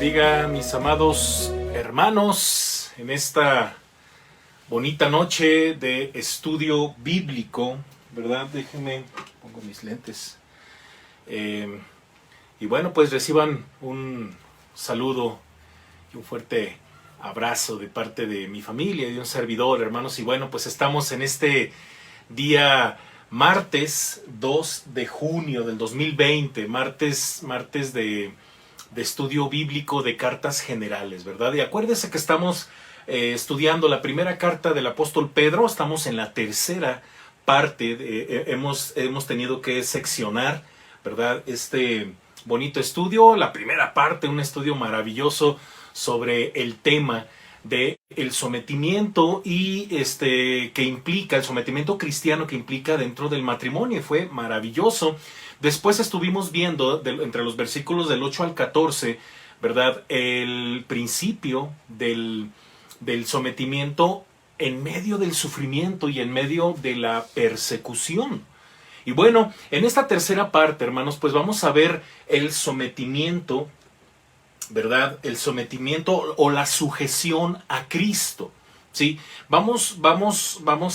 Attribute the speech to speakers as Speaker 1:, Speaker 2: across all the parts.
Speaker 1: bendiga, mis amados hermanos, en esta bonita noche de estudio bíblico, ¿verdad? Déjenme, pongo mis lentes. Y bueno, pues reciban un saludo y un fuerte abrazo de parte de mi familia y de un servidor, hermanos. Y bueno, pues estamos en este día martes 2 de junio del 2020, martes de estudio bíblico de cartas generales, ¿verdad? Y acuérdese que estamos estudiando la primera carta del apóstol Pedro, estamos en la tercera parte, hemos tenido que seccionar, ¿verdad? Este bonito estudio, la primera parte, un estudio maravilloso sobre el tema de el sometimiento y que implica, el sometimiento cristiano que implica dentro del matrimonio, y fue maravilloso. Después estuvimos viendo entre los versículos del 8 al 14, ¿verdad? El principio del sometimiento en medio del sufrimiento y en medio de la persecución. Y bueno, en esta tercera parte, hermanos, pues vamos a ver el sometimiento, ¿verdad? El sometimiento o la sujeción a Cristo, ¿sí? Vamos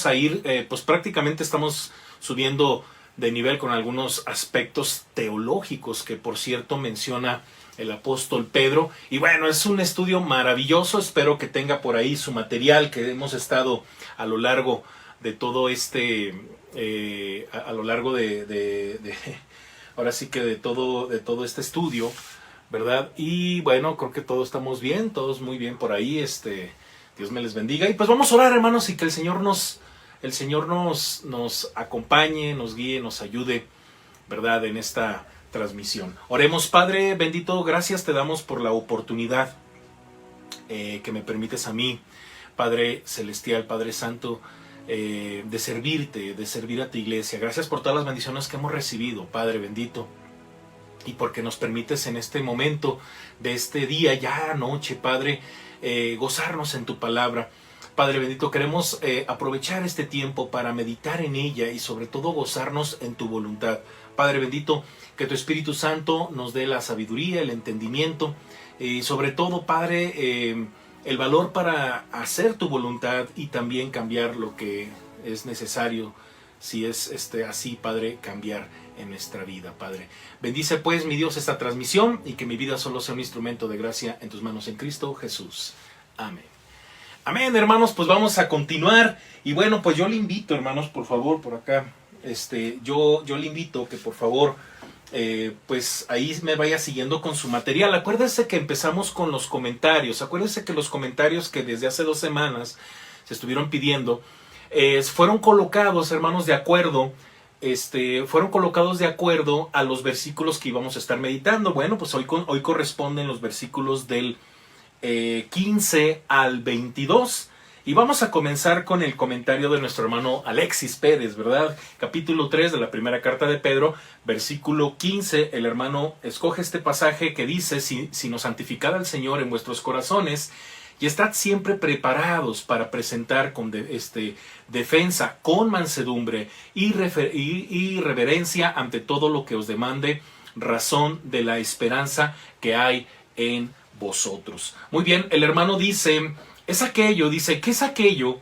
Speaker 1: a ir, pues prácticamente estamos subiendo de nivel con algunos aspectos teológicos que, por cierto, menciona el apóstol Pedro. Y bueno, es un estudio maravilloso. Espero que tenga por ahí su material que hemos estado a lo largo de todo a lo largo ahora sí que de todo este estudio, ¿verdad? Y bueno, creo que todos estamos bien, todos muy bien por ahí. Dios me les bendiga. Y pues vamos a orar, hermanos, y que el Señor nos acompañe, nos guíe, nos ayude, ¿verdad? En esta transmisión. Oremos. Padre bendito, gracias te damos por la oportunidad que me permites a mí, Padre celestial, Padre santo, de servirte, de servir a tu iglesia. Gracias por todas las bendiciones que hemos recibido, Padre bendito, y porque nos permites en este momento de este día, ya noche, Padre, gozarnos en tu palabra. Padre bendito, queremos aprovechar este tiempo para meditar en ella y sobre todo gozarnos en tu voluntad. Padre bendito, que tu Espíritu Santo nos dé la sabiduría, el entendimiento y sobre todo, Padre, el valor para hacer tu voluntad y también cambiar lo que es necesario, si es así, Padre, cambiar en nuestra vida, Padre. Bendice pues, mi Dios, esta transmisión y que mi vida solo sea un instrumento de gracia en tus manos en Cristo Jesús. Amén. Amén, hermanos, pues vamos a continuar. Y bueno, pues yo le invito, hermanos, por favor, por acá, yo le invito que por favor, pues ahí me vaya siguiendo con su material. Acuérdense que empezamos con los comentarios. Acuérdense que los comentarios que desde hace 2 semanas se estuvieron pidiendo, fueron colocados, hermanos, de acuerdo, fueron colocados de acuerdo a los versículos que íbamos a estar meditando. Bueno, pues hoy corresponden los versículos del 15 al 22. Y vamos a comenzar con el comentario de nuestro hermano Alexis Pérez, ¿verdad? Capítulo 3 de la primera carta de Pedro, versículo 15. El hermano escoge este pasaje que dice: sino santificad al Señor en vuestros corazones y estad siempre preparados para presentar con defensa, con mansedumbre y reverencia ante todo lo que os demande razón de la esperanza que hay en vosotros. Muy bien, el hermano dice, ¿qué es aquello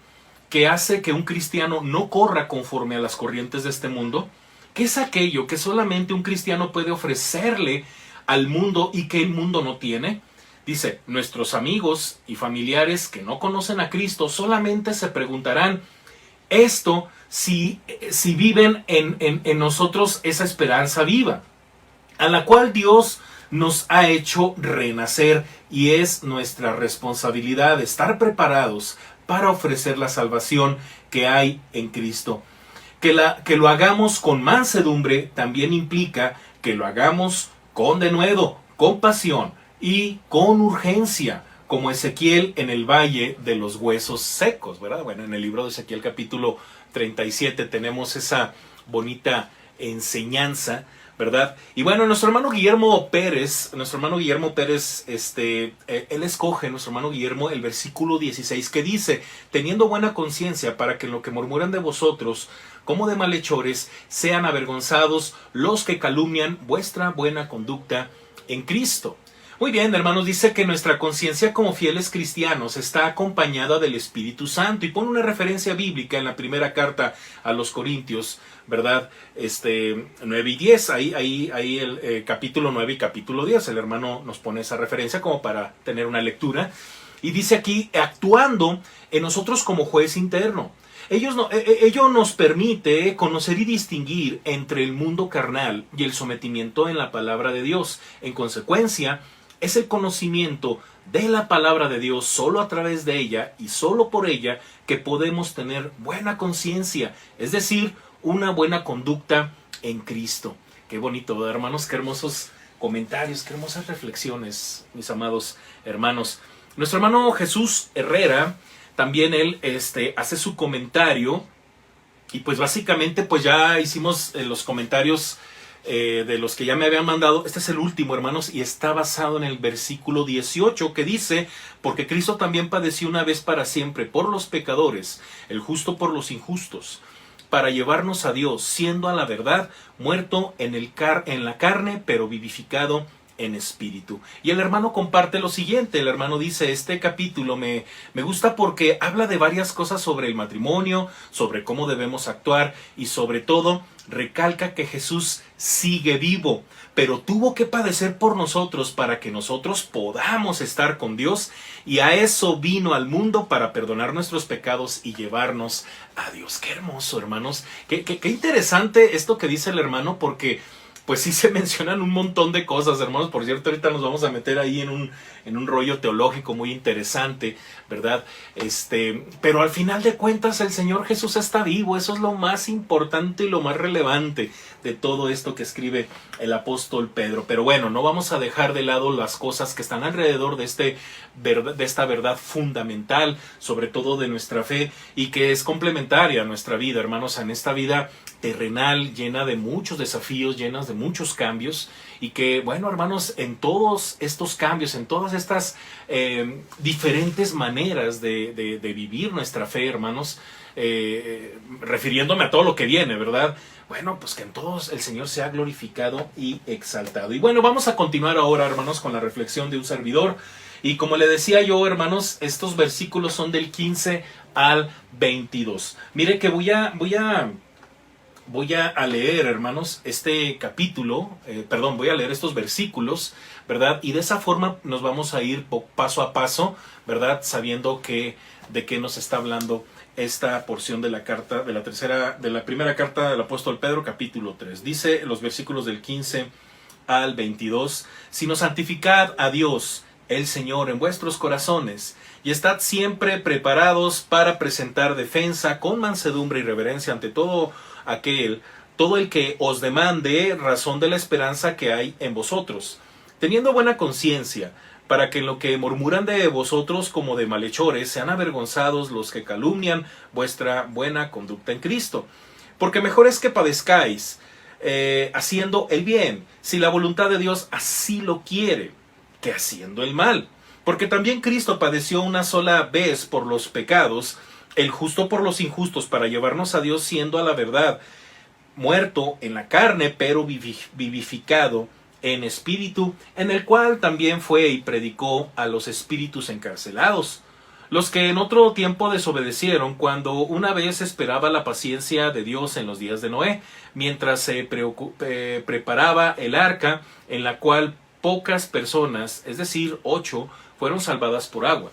Speaker 1: que hace que un cristiano no corra conforme a las corrientes de este mundo? ¿Qué es aquello que solamente un cristiano puede ofrecerle al mundo y que el mundo no tiene? Dice, nuestros amigos y familiares que no conocen a Cristo solamente se preguntarán esto si viven en nosotros esa esperanza viva, a la cual Dios nos ha hecho renacer, y es nuestra responsabilidad estar preparados para ofrecer la salvación que hay en Cristo. Que lo hagamos con mansedumbre también implica que lo hagamos con denuedo, con pasión y con urgencia, como Ezequiel en el valle de los huesos secos, ¿verdad? Bueno, en el libro de Ezequiel capítulo 37 tenemos esa bonita enseñanza, ¿verdad? Y bueno, nuestro hermano Guillermo Pérez, él escoge, nuestro hermano Guillermo, el versículo 16 que dice: teniendo buena conciencia para que en lo que murmuran de vosotros como de malhechores sean avergonzados los que calumnian vuestra buena conducta en Cristo. Muy bien, hermanos, dice que nuestra conciencia como fieles cristianos está acompañada del Espíritu Santo y pone una referencia bíblica en la primera carta a los Corintios, ¿verdad? 9 y 10, ahí el capítulo 9 y capítulo 10, el hermano nos pone esa referencia como para tener una lectura. Y dice aquí, actuando en nosotros como juez interno. Ello nos permite conocer y distinguir entre el mundo carnal y el sometimiento en la palabra de Dios. En consecuencia, es el conocimiento de la palabra de Dios solo a través de ella y solo por ella que podemos tener buena conciencia, es decir, una buena conducta en Cristo. Qué bonito, ¿verdad, hermanos? Qué hermosos comentarios, qué hermosas reflexiones, mis amados hermanos. Nuestro hermano Jesús Herrera, también él hace su comentario y pues básicamente pues ya hicimos los comentarios de los que ya me habían mandado. Este es el último, hermanos, y está basado en el versículo 18 que dice: porque Cristo también padeció una vez para siempre por los pecadores, el justo por los injustos, para llevarnos a Dios, siendo a la verdad muerto en la carne, pero vivificado en espíritu. Y el hermano comparte lo siguiente. El hermano dice: este capítulo me gusta porque habla de varias cosas sobre el matrimonio, sobre cómo debemos actuar y sobre todo recalca que Jesús sigue vivo, pero tuvo que padecer por nosotros para que nosotros podamos estar con Dios, y a eso vino al mundo, para perdonar nuestros pecados y llevarnos a Dios. Qué hermoso, hermanos. Qué interesante esto que dice el hermano, porque pues sí se mencionan un montón de cosas, hermanos. Por cierto, ahorita nos vamos a meter ahí en un rollo teológico muy interesante, ¿verdad? Pero al final de cuentas el Señor Jesús está vivo. Eso es lo más importante y lo más relevante de todo esto que escribe el apóstol Pedro. Pero bueno, no vamos a dejar de lado las cosas que están alrededor de esta verdad fundamental, sobre todo de nuestra fe, y que es complementaria a nuestra vida, hermanos, en esta vida terrenal llena de muchos desafíos, llenas de muchos cambios, y que, bueno, hermanos, en todos estos cambios, en todas estas diferentes maneras de vivir nuestra fe, hermanos, refiriéndome a todo lo que viene, ¿verdad? Bueno, pues que en todos el Señor sea glorificado y exaltado. Y bueno, vamos a continuar ahora, hermanos, con la reflexión de un servidor. Y como le decía yo, hermanos, estos versículos son del 15 al 22. Mire que voy a leer, hermanos, este capítulo, voy a leer estos versículos, ¿verdad? Y de esa forma nos vamos a ir paso a paso, ¿verdad? Sabiendo de qué nos está hablando esta porción de la carta, de la primera carta del apóstol Pedro, capítulo 3. Dice los versículos del 15 al 22: sino santificad a Dios, el Señor, en vuestros corazones, y estad siempre preparados para presentar defensa con mansedumbre y reverencia ante todo el que os demande razón de la esperanza que hay en vosotros, teniendo buena conciencia, para que en lo que murmuran de vosotros como de malhechores sean avergonzados los que calumnian vuestra buena conducta en Cristo. Porque mejor es que padezcáis haciendo el bien, si la voluntad de Dios así lo quiere, que haciendo el mal. Porque también Cristo padeció una sola vez por los pecados, el justo por los injustos, para llevarnos a Dios, siendo a la verdad muerto en la carne, pero vivificado en espíritu, en el cual también fue y predicó a los espíritus encarcelados, los que en otro tiempo desobedecieron, cuando una vez esperaba la paciencia de Dios en los días de Noé, mientras se preparaba el arca, en la cual pocas personas, es decir, 8, fueron salvadas por agua.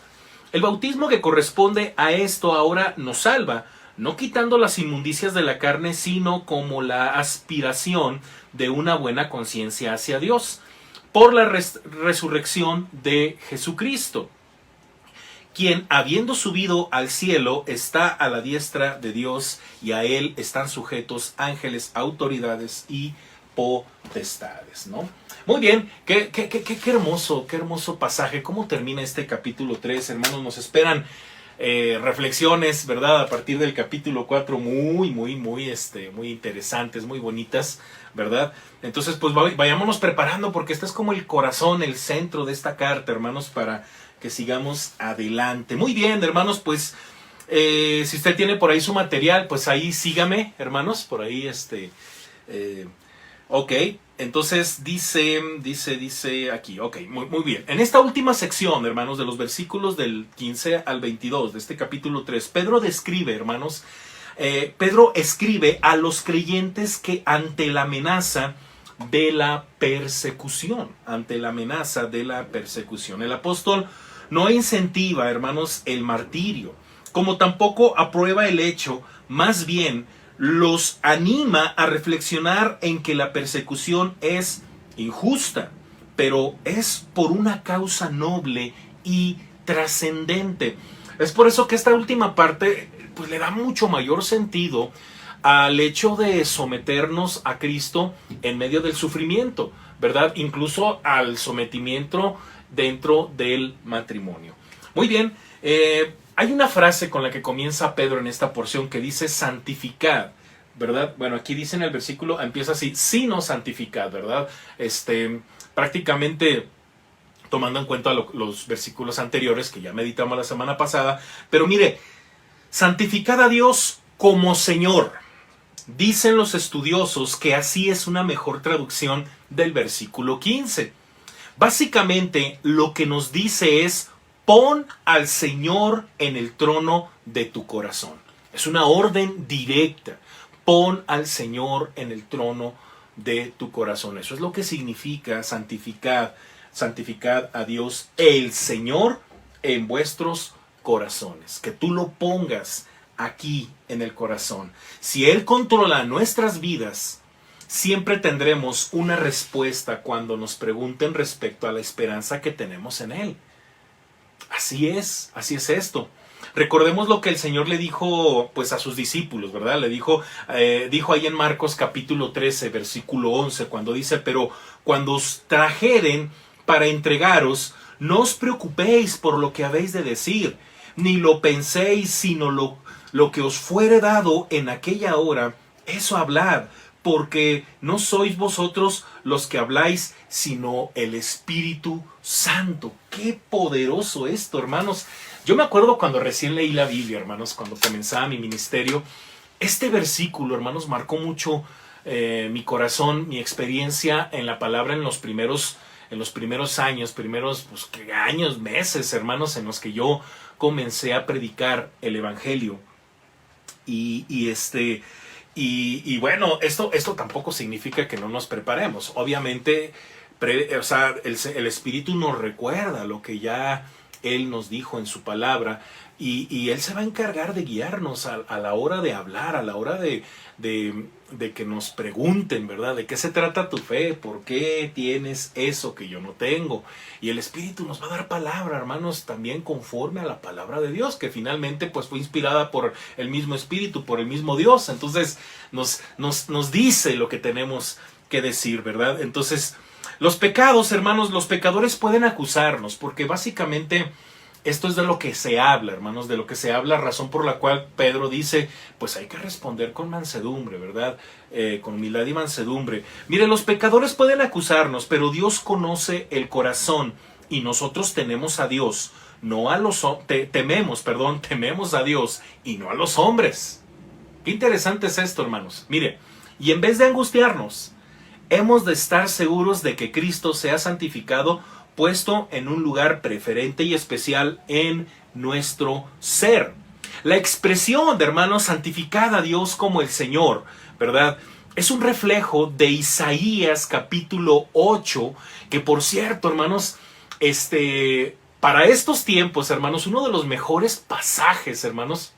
Speaker 1: El bautismo que corresponde a esto ahora nos salva, no quitando las inmundicias de la carne, sino como la aspiración de una buena conciencia hacia Dios, por la resurrección de Jesucristo, quien, habiendo subido al cielo, está a la diestra de Dios, y a él están sujetos ángeles, autoridades y potestades, ¿no? Muy bien, qué hermoso pasaje. ¿Cómo termina este capítulo 3, hermanos? Nos esperan reflexiones, ¿verdad? A partir del capítulo 4, muy interesantes, muy bonitas, ¿verdad? Entonces, pues vayámonos preparando, porque este es como el corazón, el centro de esta carta, hermanos, para que sigamos adelante. Muy bien, hermanos, pues si usted tiene por ahí su material, pues ahí sígame, hermanos, por ahí ok. Entonces dice aquí, ok, muy bien. En esta última sección, hermanos, de los versículos del 15 al 22 de este capítulo 3, Pedro describe, hermanos, Pedro escribe a los creyentes que ante la amenaza de la persecución, el apóstol no incentiva, hermanos, el martirio, como tampoco aprueba el hecho, más bien los anima a reflexionar en que la persecución es injusta, pero es por una causa noble y trascendente. Es por eso que esta última parte pues le da mucho mayor sentido al hecho de someternos a Cristo en medio del sufrimiento, ¿verdad? Incluso al sometimiento dentro del matrimonio. Muy bien, hay una frase con la que comienza Pedro en esta porción que dice santificad, ¿verdad? Bueno, aquí dice en el versículo, empieza así, sino santificad, ¿verdad? Prácticamente tomando en cuenta los versículos anteriores que ya meditamos la semana pasada, pero mire, santificad a Dios como Señor. Dicen los estudiosos que así es una mejor traducción del versículo 15. Básicamente lo que nos dice es pon al Señor en el trono de tu corazón. Es una orden directa. Pon al Señor en el trono de tu corazón. Eso es lo que significa santificad. Santificad a Dios el Señor en vuestros corazones. Que tú lo pongas aquí en el corazón. Si Él controla nuestras vidas, siempre tendremos una respuesta cuando nos pregunten respecto a la esperanza que tenemos en Él. Así es esto. Recordemos lo que el Señor le dijo pues a sus discípulos, ¿verdad? Le dijo ahí en Marcos capítulo 13, versículo 11, cuando dice, pero cuando os trajeren para entregaros, no os preocupéis por lo que habéis de decir, ni lo penséis, sino lo que os fuere dado en aquella hora, eso hablad, porque no sois vosotros los que habláis, sino el Espíritu Santo. ¡Qué poderoso esto, hermanos! Yo me acuerdo cuando recién leí la Biblia, hermanos, cuando comenzaba mi ministerio, este versículo, hermanos, marcó mucho mi corazón, mi experiencia en la palabra en los primeros años, meses, hermanos, en los que yo comencé a predicar el Evangelio. Y bueno, esto tampoco significa que no nos preparemos. Obviamente, el Espíritu nos recuerda lo que ya Él nos dijo en su palabra y Él se va a encargar de guiarnos a la hora de hablar, a la hora de que nos pregunten, ¿verdad? ¿De qué se trata tu fe? ¿Por qué tienes eso que yo no tengo? Y el Espíritu nos va a dar palabra, hermanos, también conforme a la palabra de Dios, que finalmente pues fue inspirada por el mismo Espíritu, por el mismo Dios. Entonces nos dice lo que tenemos que decir, ¿verdad? Entonces, los pecados, hermanos, los pecadores pueden acusarnos, porque básicamente esto es de lo que se habla, hermanos, de lo que se habla, razón por la cual Pedro dice, pues hay que responder con mansedumbre, ¿verdad? Con humildad y mansedumbre. Mire, los pecadores pueden acusarnos, pero Dios conoce el corazón y nosotros tenemos a Dios, tememos a Dios y no a los hombres. Qué interesante es esto, hermanos. Mire, y en vez de angustiarnos, hemos de estar seguros de que Cristo sea santificado, puesto en un lugar preferente y especial en nuestro ser. La expresión de hermanos santificad a Dios como el Señor, ¿verdad? Es un reflejo de Isaías capítulo 8, que por cierto, hermanos, para estos tiempos, hermanos, uno de los mejores pasajes, hermanos,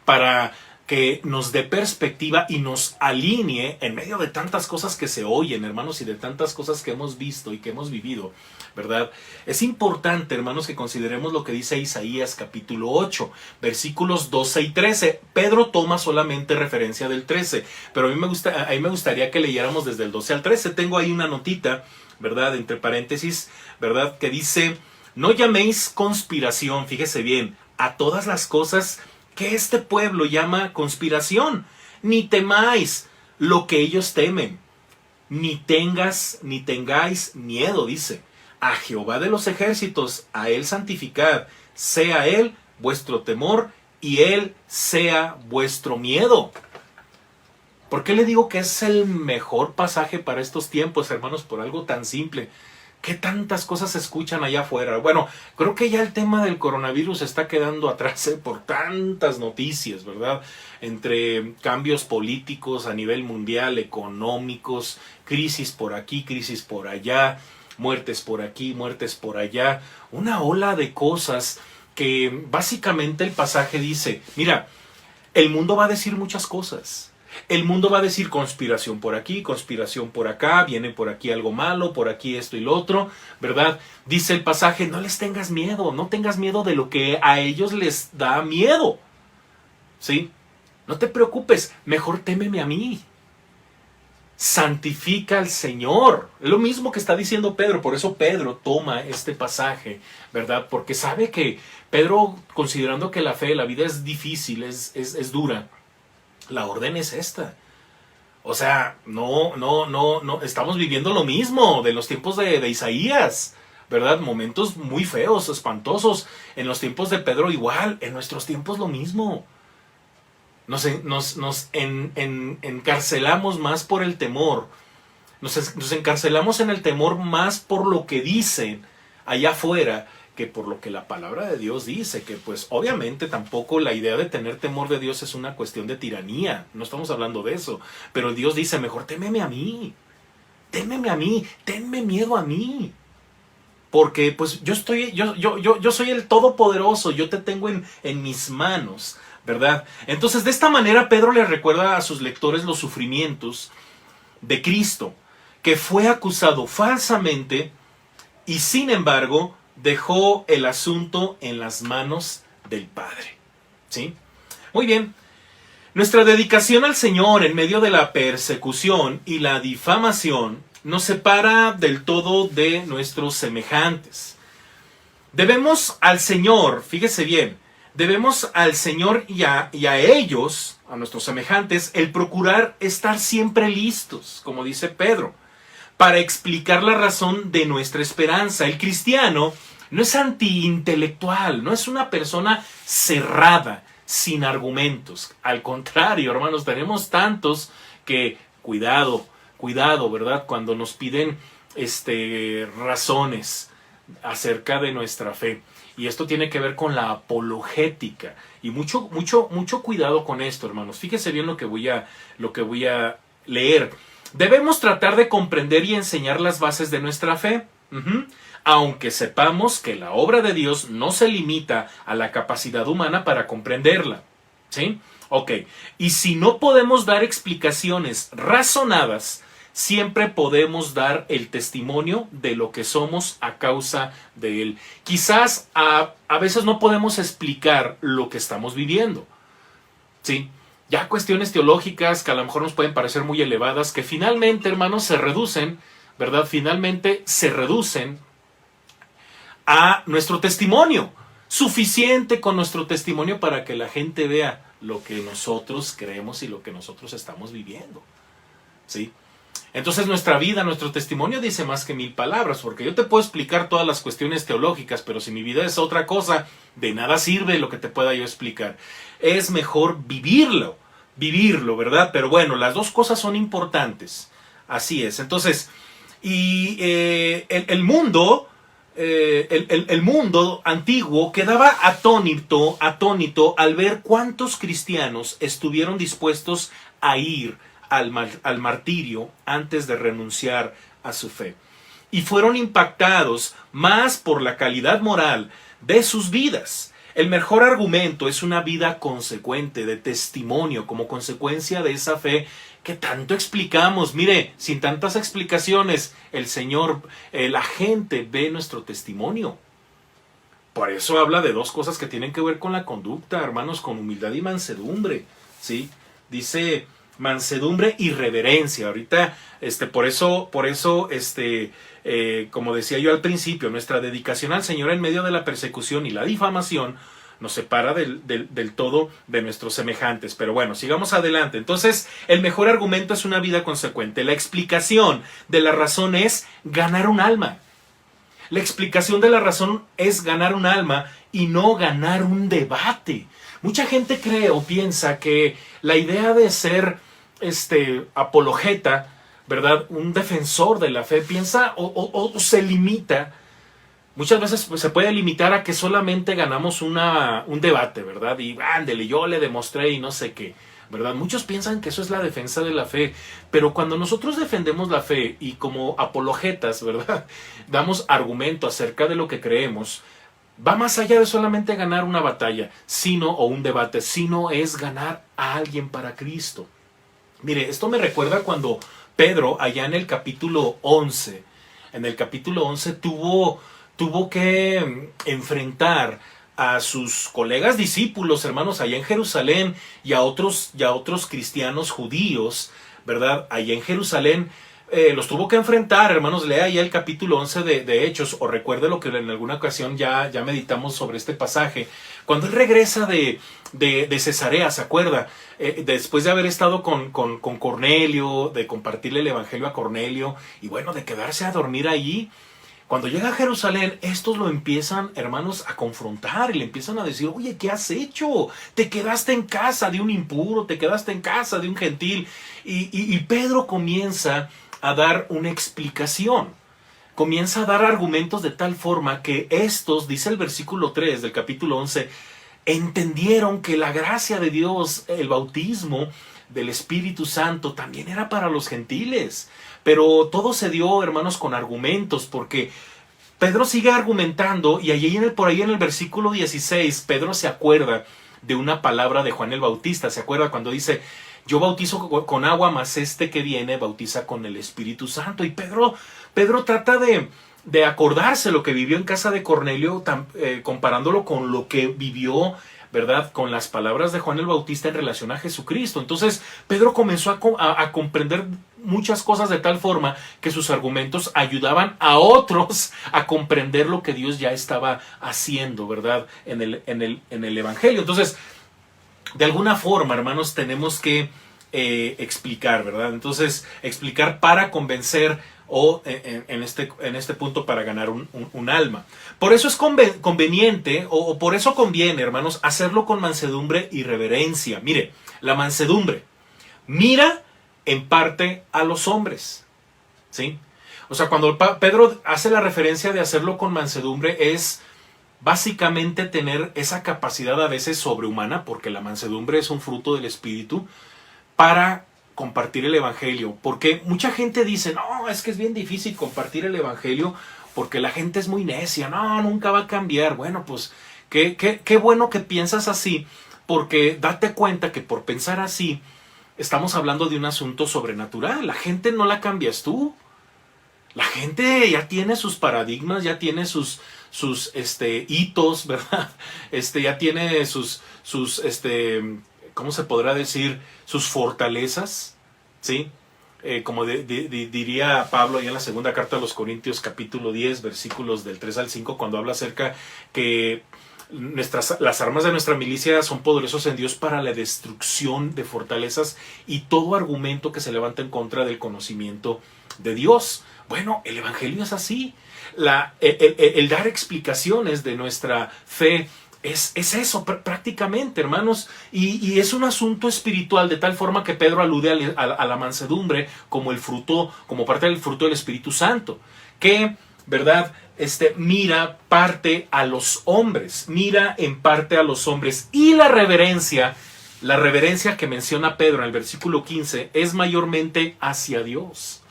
Speaker 1: para que nos dé perspectiva y nos alinee en medio de tantas cosas que se oyen, hermanos, y de tantas cosas que hemos visto y que hemos vivido, ¿verdad? Es importante, hermanos, que consideremos lo que dice Isaías capítulo 8, versículos 12 y 13. Pedro toma solamente referencia del 13, pero a mí me gustaría que leyéramos desde el 12 al 13. Tengo ahí una notita, ¿verdad? Entre paréntesis, ¿verdad? Que dice, no llaméis conspiración, fíjese bien, a todas las cosas que este pueblo llama conspiración, ni temáis lo que ellos temen, ni tengáis miedo, dice, a Jehová de los ejércitos, a Él santificad, sea Él vuestro temor y Él sea vuestro miedo. ¿Por qué le digo que es el mejor pasaje para estos tiempos, hermanos? Por algo tan simple. ¿Qué tantas cosas se escuchan allá afuera? Bueno, creo que ya el tema del coronavirus está quedando atrás por tantas noticias, ¿verdad? Entre cambios políticos a nivel mundial, económicos, crisis por aquí, crisis por allá, muertes por aquí, muertes por allá, una ola de cosas que básicamente el pasaje dice, mira, el mundo va a decir muchas cosas. El mundo va a decir conspiración por aquí, conspiración por acá, viene por aquí algo malo, por aquí esto y lo otro, ¿verdad? Dice el pasaje, no les tengas miedo, no tengas miedo de lo que a ellos les da miedo, ¿sí? No te preocupes, mejor témeme a mí. Santifica al Señor. Es lo mismo que está diciendo Pedro, por eso Pedro toma este pasaje, ¿verdad? Porque sabe que Pedro, considerando que la fe, la vida es difícil, es dura, la orden es esta. O sea, no, estamos viviendo lo mismo de los tiempos de Isaías, ¿verdad? Momentos muy feos, espantosos. En los tiempos de Pedro igual, en nuestros tiempos lo mismo. Nos encarcelamos más por el temor. Nos encarcelamos en el temor más por lo que dicen allá afuera que por lo que la palabra de Dios dice, que pues obviamente tampoco la idea de tener temor de Dios es una cuestión de tiranía, no estamos hablando de eso, pero Dios dice, mejor témeme a mí, tenme miedo a mí, porque pues yo soy el Todopoderoso, yo te tengo en mis manos, ¿verdad? Entonces de esta manera Pedro le recuerda a sus lectores los sufrimientos de Cristo, que fue acusado falsamente y sin embargo dejó el asunto en las manos del Padre. ¿Sí? Muy bien. Nuestra dedicación al Señor en medio de la persecución y la difamación nos separa del todo de nuestros semejantes. Debemos al Señor, fíjese bien, debemos al Señor y a ellos, a nuestros semejantes, el procurar estar siempre listos, como dice Pedro, para explicar la razón de nuestra esperanza. El cristiano no es antiintelectual, no es una persona cerrada, sin argumentos. Al contrario, hermanos, tenemos tantos que, cuidado, ¿verdad? Cuando nos piden razones acerca de nuestra fe. Y esto tiene que ver con la apologética. Y mucho cuidado con esto, hermanos. Fíjese bien lo que voy a leer. Debemos tratar de comprender y enseñar las bases de nuestra fe, aunque sepamos que la obra de Dios no se limita a la capacidad humana para comprenderla. ¿Sí? Ok. Y si no podemos dar explicaciones razonadas, siempre podemos dar el testimonio de lo que somos a causa de Él. Quizás a veces no podemos explicar lo que estamos viviendo. ¿Sí? Ya cuestiones teológicas que a lo mejor nos pueden parecer muy elevadas, que finalmente, hermanos, se reducen, ¿verdad? Finalmente se reducen a nuestro testimonio. Suficiente con nuestro testimonio para que la gente vea lo que nosotros creemos y lo que nosotros estamos viviendo. ¿Sí? Entonces nuestra vida, nuestro testimonio dice más que 1000 palabras, porque yo te puedo explicar todas las cuestiones teológicas, pero si mi vida es otra cosa, de nada sirve lo que te pueda yo explicar. Es mejor vivirlo, ¿verdad? Pero bueno, las dos cosas son importantes. Así es. Entonces, y el mundo antiguo quedaba atónito al ver cuántos cristianos estuvieron dispuestos a ir al martirio antes de renunciar a su fe. Y fueron impactados más por la calidad moral de sus vidas. El mejor argumento es una vida consecuente, de testimonio, como consecuencia de esa fe que tanto explicamos. Mire, sin tantas explicaciones, el Señor, la gente ve nuestro testimonio. Por eso habla de dos cosas que tienen que ver con la conducta, hermanos, con humildad y mansedumbre. ¿Sí? Dice mansedumbre y reverencia. Ahorita, por eso, como decía yo al principio, nuestra dedicación al Señor en medio de la persecución y la difamación nos separa del todo de nuestros semejantes. Pero bueno, sigamos adelante. Entonces, el mejor argumento es una vida consecuente. La explicación de la razón es ganar un alma. La explicación de la razón es ganar un alma y no ganar un debate. Mucha gente cree o piensa que la idea de ser apologeta, ¿verdad? Un defensor de la fe piensa o se limita. Muchas veces pues, se puede limitar a que solamente ganamos un debate, ¿verdad? Y ándele, yo le demostré y no sé qué, ¿verdad? Muchos piensan que eso es la defensa de la fe, pero cuando nosotros defendemos la fe y como apologetas, ¿verdad? Damos argumento acerca de lo que creemos, va más allá de solamente ganar una batalla, o un debate, sino es ganar a alguien para Cristo. Mire, esto me recuerda cuando Pedro, allá en el capítulo 11, tuvo que enfrentar a sus colegas discípulos, hermanos, allá en Jerusalén y a otros cristianos judíos, ¿verdad? Allá en Jerusalén los tuvo que enfrentar, hermanos. Lea ya el capítulo 11 de Hechos, o recuerde lo que en alguna ocasión ya meditamos sobre este pasaje. Cuando él regresa de Cesarea, ¿se acuerda? Después de haber estado con Cornelio, de compartirle el evangelio a Cornelio, y bueno, de quedarse a dormir allí. Cuando llega a Jerusalén, estos lo empiezan, hermanos, a confrontar y le empiezan a decir, oye, ¿qué has hecho? Te quedaste en casa de un impuro, te quedaste en casa de un gentil. Y Pedro comienza a dar una explicación. Comienza a dar argumentos de tal forma que estos, dice el versículo 3 del capítulo 11, entendieron que la gracia de Dios, el bautismo del Espíritu Santo, también era para los gentiles. Pero todo se dio, hermanos, con argumentos, porque Pedro sigue argumentando y por ahí en el versículo 16, Pedro se acuerda de una palabra de Juan el Bautista. ¿Se acuerda cuando dice, yo bautizo con agua, mas este que viene bautiza con el Espíritu Santo? Y Pedro trata de acordarse lo que vivió en casa de Cornelio, comparándolo con lo que vivió, ¿verdad?, con las palabras de Juan el Bautista en relación a Jesucristo. Entonces Pedro comenzó a comprender muchas cosas de tal forma que sus argumentos ayudaban a otros a comprender lo que Dios ya estaba haciendo, ¿verdad?, en el Evangelio. Entonces, de alguna forma, hermanos, tenemos que explicar, ¿verdad? Entonces, explicar para convencer o en este punto para ganar un alma. Por eso es conveniente o por eso conviene, hermanos, hacerlo con mansedumbre y reverencia. Mire, la mansedumbre mira en parte a los hombres, ¿sí? O sea, cuando Pedro hace la referencia de hacerlo con mansedumbre es básicamente tener esa capacidad a veces sobrehumana, porque la mansedumbre es un fruto del Espíritu, para compartir el Evangelio. Porque mucha gente dice, no, es que es bien difícil compartir el Evangelio porque la gente es muy necia, no, nunca va a cambiar. Bueno, pues qué bueno que piensas así, porque date cuenta que por pensar así estamos hablando de un asunto sobrenatural. La gente no la cambias tú. La gente ya tiene sus paradigmas, ya tiene sus hitos, ¿verdad? Ya tiene sus ¿cómo se podrá decir? Sus fortalezas, ¿sí? Como diría Pablo ahí en la segunda carta a los Corintios, capítulo 10, versículos del 3 al 5, cuando habla acerca que las armas de nuestra milicia son poderosos en Dios para la destrucción de fortalezas y todo argumento que se levanta en contra del conocimiento de Dios. Bueno, el Evangelio es así. El dar explicaciones de nuestra fe es eso prácticamente, hermanos, y es un asunto espiritual, de tal forma que Pedro alude a la mansedumbre como parte del fruto del Espíritu Santo, que, ¿verdad?, mira parte a los hombres, mira en parte a los hombres. Y la reverencia que menciona Pedro en el versículo 15 es mayormente hacia Dios.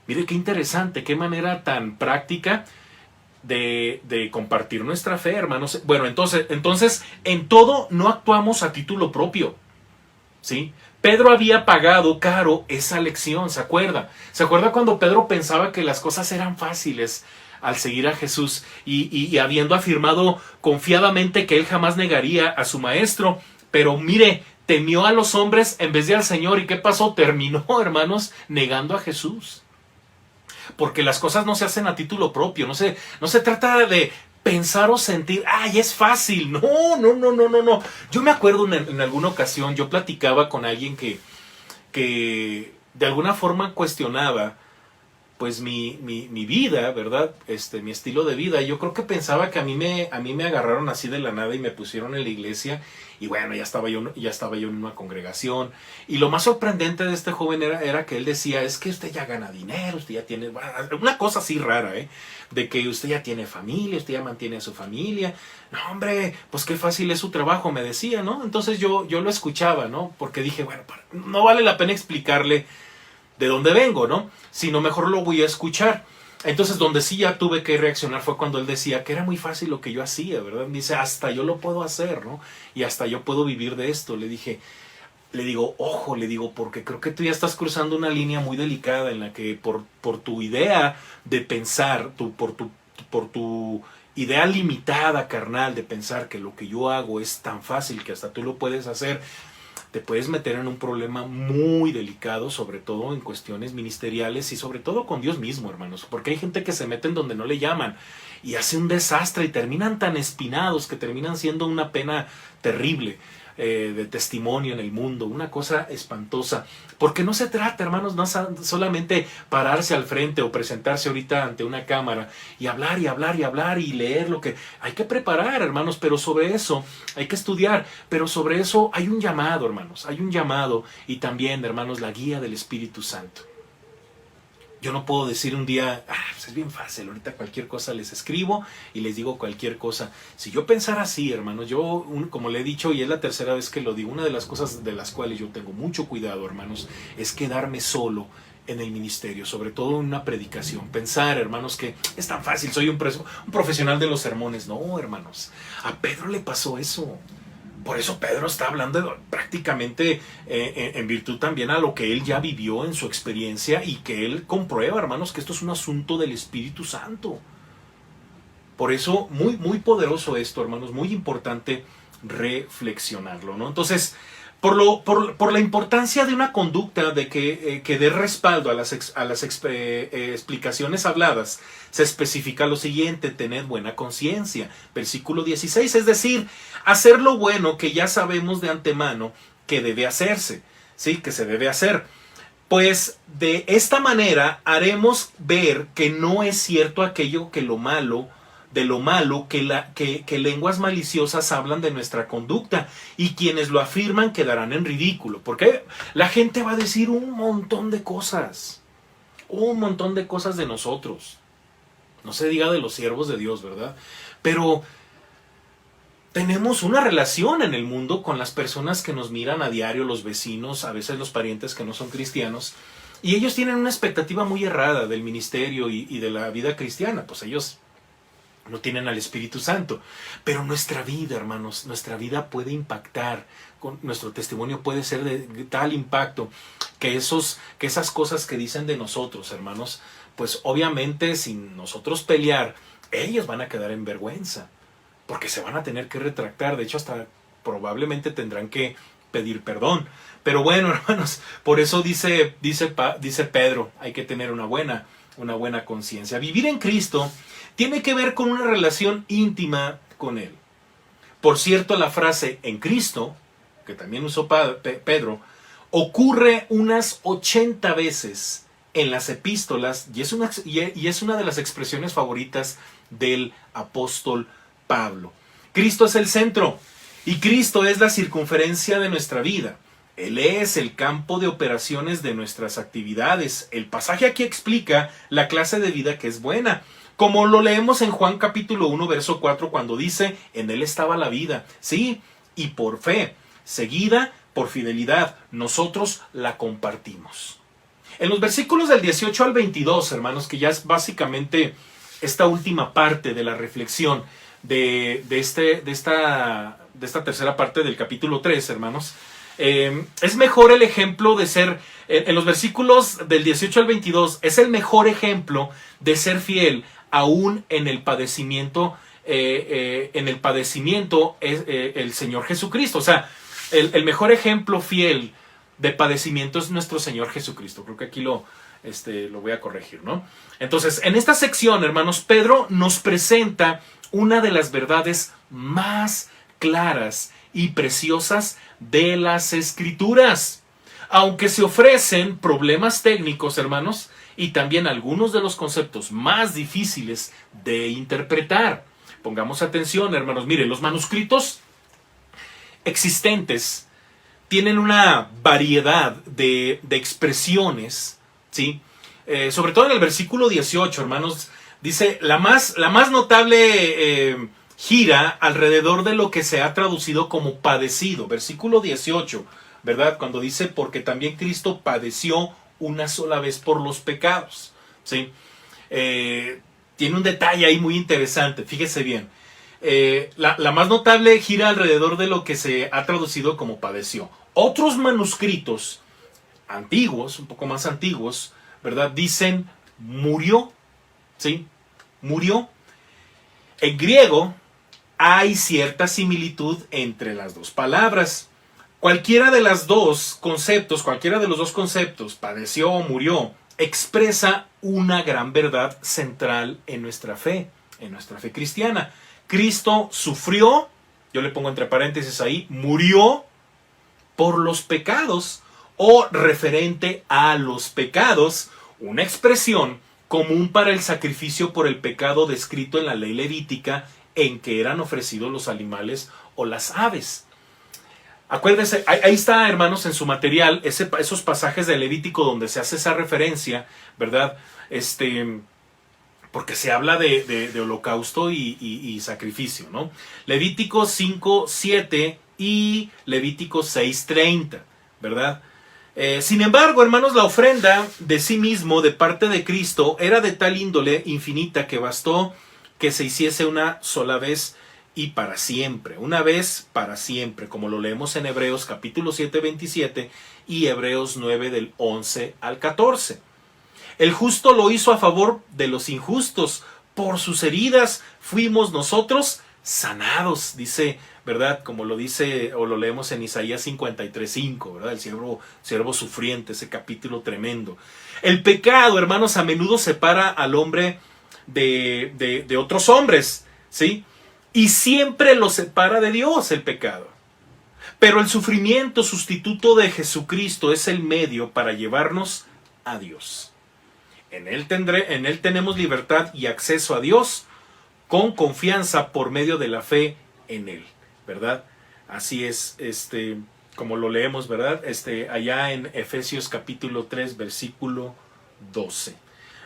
Speaker 1: Mire qué interesante, qué manera tan práctica de compartir nuestra fe, hermanos. Bueno, entonces en todo no actuamos a título propio, ¿sí? Pedro había pagado caro esa lección, ¿se acuerda? ¿Se acuerda cuando Pedro pensaba que las cosas eran fáciles al seguir a Jesús y habiendo afirmado confiadamente que él jamás negaría a su maestro? Pero mire, temió a los hombres en vez de al Señor. ¿Y qué pasó? Terminó, hermanos, negando a Jesús. Porque las cosas no se hacen a título propio, no se trata de pensar o sentir, ¡ay, es fácil! No. Yo me acuerdo en alguna ocasión, yo platicaba con alguien que de alguna forma cuestionaba pues mi vida, ¿verdad? Mi estilo de vida. Yo creo que pensaba que a mí me agarraron así de la nada y me pusieron en la iglesia, y bueno, ya estaba yo en una congregación. Y lo más sorprendente de este joven era que él decía, es que usted ya gana dinero, usted ya tiene una cosa así rara, de que usted ya tiene familia, usted ya mantiene a su familia. No, hombre, pues qué fácil es su trabajo, me decía, ¿no? Entonces yo lo escuchaba, ¿no? Porque dije, bueno, no vale la pena explicarle de dónde vengo, ¿no? Sino mejor lo voy a escuchar. Entonces, donde sí ya tuve que reaccionar fue cuando él decía que era muy fácil lo que yo hacía, ¿verdad? Dice, hasta yo lo puedo hacer, ¿no? Y hasta yo puedo vivir de esto. Le digo, ojo, porque creo que tú ya estás cruzando una línea muy delicada en la que por tu idea de pensar, por tu idea limitada, carnal, de pensar que lo que yo hago es tan fácil que hasta tú lo puedes hacer, te puedes meter en un problema muy delicado, sobre todo en cuestiones ministeriales y sobre todo con Dios mismo, hermanos, porque hay gente que se mete en donde no le llaman y hace un desastre y terminan tan espinados que terminan siendo una pena terrible de testimonio en el mundo, una cosa espantosa, porque no se trata, hermanos, no solamente pararse al frente o presentarse ahorita ante una cámara y hablar y hablar y hablar y leer lo que hay que preparar, hermanos, pero sobre eso hay que estudiar, pero sobre eso hay un llamado, hermanos, hay un llamado y también, hermanos, la guía del Espíritu Santo. Yo no puedo decir un día, pues es bien fácil, ahorita cualquier cosa les escribo y les digo cualquier cosa. Si yo pensara así, hermanos, como le he dicho y es la tercera vez que lo digo, una de las cosas de las cuales yo tengo mucho cuidado, hermanos, es quedarme solo en el ministerio, sobre todo en una predicación. Pensar, hermanos, que es tan fácil, soy un profesional de los sermones. No, hermanos, a Pedro le pasó eso. Por eso Pedro está hablando prácticamente en virtud también a lo que él ya vivió en su experiencia y que él comprueba, hermanos, que esto es un asunto del Espíritu Santo. Por eso, muy, muy poderoso esto, hermanos, muy importante reflexionarlo, ¿no? Entonces, por la importancia de una conducta de que dé respaldo a las explicaciones habladas, se especifica lo siguiente: tened buena conciencia. Versículo 16, es decir, hacer lo bueno que ya sabemos de antemano que debe hacerse, ¿sí? Que se debe hacer. Pues de esta manera haremos ver que no es cierto aquello que que lenguas maliciosas hablan de nuestra conducta, y quienes lo afirman quedarán en ridículo, porque la gente va a decir un montón de cosas de nosotros, no se diga de los siervos de Dios, ¿verdad? Pero tenemos una relación en el mundo con las personas que nos miran a diario, los vecinos, a veces los parientes que no son cristianos, y ellos tienen una expectativa muy errada del ministerio y de la vida cristiana. Pues ellos no tienen al Espíritu Santo. Pero nuestra vida, hermanos, nuestra vida puede impactar, nuestro testimonio puede ser de tal impacto que esas cosas que dicen de nosotros, hermanos, pues obviamente sin nosotros pelear, ellos van a quedar en vergüenza, porque se van a tener que retractar. De hecho, hasta probablemente tendrán que pedir perdón. Pero bueno, hermanos, por eso dice Pedro, hay que tener una buena conciencia. Vivir en Cristo tiene que ver con una relación íntima con Él. Por cierto, la frase en Cristo, que también usó Pedro, ocurre unas 80 veces en las epístolas y es una de las expresiones favoritas del apóstol Pablo. Cristo es el centro y Cristo es la circunferencia de nuestra vida. Él es el campo de operaciones de nuestras actividades. El pasaje aquí explica la clase de vida que es buena, como lo leemos en Juan capítulo 1, verso 4, cuando dice, en Él estaba la vida, sí, y por fe, seguida por fidelidad, nosotros la compartimos. En los versículos del 18 al 22, hermanos, que ya es básicamente esta última parte de la reflexión de esta tercera parte del capítulo 3, hermanos, es mejor el ejemplo de ser, en los versículos del 18 al 22, es el mejor ejemplo de ser fiel aún en el padecimiento. Es el Señor Jesucristo. O sea, el mejor ejemplo fiel de padecimiento es nuestro Señor Jesucristo. Creo que aquí lo voy a corregir, ¿no? Entonces, en esta sección, hermanos, Pedro nos presenta una de las verdades más claras y preciosas de las Escrituras. Aunque se ofrecen problemas técnicos, hermanos, y también algunos de los conceptos más difíciles de interpretar. Pongamos atención, hermanos. Miren, los manuscritos existentes tienen una variedad de expresiones, ¿sí? Sobre todo en el versículo 18, hermanos, dice, la más notable gira alrededor de lo que se ha traducido como padecido. Versículo 18, ¿verdad? Cuando dice, porque también Cristo padeció una sola vez por los pecados, ¿sí? Tiene un detalle ahí muy interesante, fíjese bien. La más notable gira alrededor de lo que se ha traducido como padeció. Otros manuscritos antiguos, un poco más antiguos, ¿verdad? Dicen murió, ¿sí? Murió. En griego hay cierta similitud entre las dos palabras. Cualquiera de los dos conceptos, padeció o murió, expresa una gran verdad central en nuestra fe cristiana. Cristo sufrió, yo le pongo entre paréntesis ahí, murió por los pecados o referente a los pecados, una expresión común para el sacrificio por el pecado descrito en la ley levítica en que eran ofrecidos los animales o las aves. Acuérdense, ahí está, hermanos, en su material, esos pasajes de Levítico donde se hace esa referencia, ¿verdad? Porque se habla de holocausto y sacrificio, ¿no? Levítico 5:7 y Levítico 6:30, ¿verdad? Sin embargo, hermanos, la ofrenda de sí mismo de parte de Cristo era de tal índole infinita que bastó que se hiciese una sola vez y para siempre, una vez para siempre, como lo leemos en Hebreos capítulo 7:27 y Hebreos 9 del 11 al 14. El justo lo hizo a favor de los injustos, por sus heridas fuimos nosotros sanados, dice, ¿verdad? Como lo dice o lo leemos en Isaías 53:5, ¿verdad? El siervo sufriente, ese capítulo tremendo. El pecado, hermanos, a menudo separa al hombre de otros hombres, ¿sí? Y siempre lo separa de Dios el pecado. Pero el sufrimiento sustituto de Jesucristo es el medio para llevarnos a Dios. En él tenemos libertad y acceso a Dios con confianza por medio de la fe en Él, ¿verdad? Así es, como lo leemos, ¿verdad? Allá en Efesios capítulo 3, versículo 12.